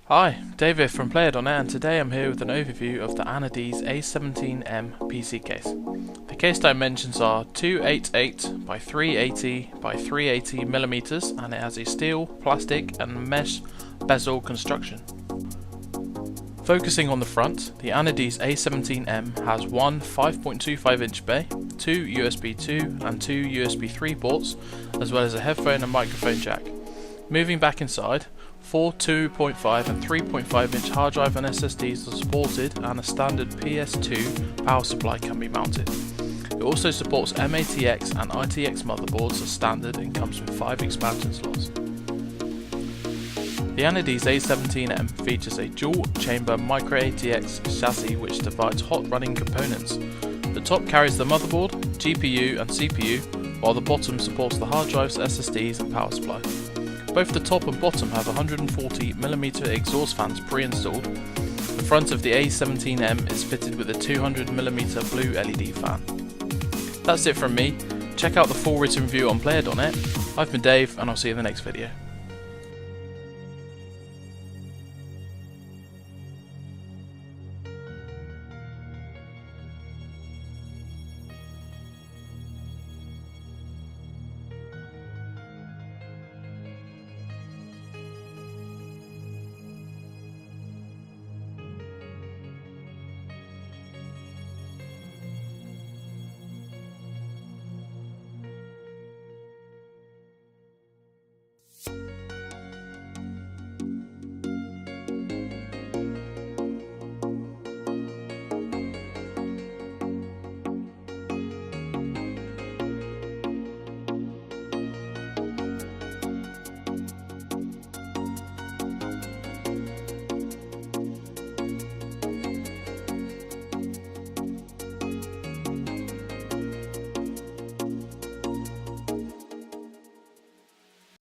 Hi, David from Play3r, and today I'm here with an overview of the Anidees AI-7m PC case. The case dimensions are 288 by 380 by 380 millimeters, and it has a steel, plastic and mesh bezel construction. Focusing on the front, the Anidees AI-7m has one 5.25 inch bay, two USB 2 and two USB 3 ports, as well as a headphone and microphone jack. Moving back inside, 4 2.5 and 3.5 inch hard drive and SSDs are supported, and a standard PS2 power supply can be mounted. It also supports m-ATX and atx motherboards as standard and comes with 5 expansion slots. The Anidees AI-7m features a dual chamber micro-ATX chassis which divides hot running components. The top carries the motherboard, GPU and CPU, while the bottom supports the hard drives, SSDs and power supply. Both the top and bottom have 140mm exhaust fans pre-installed. The front of the AI-7m is fitted with a 200mm blue LED fan. That's it from me. Check out the full written review on Play3r.net. I've been Dave, and I'll see you in the next video.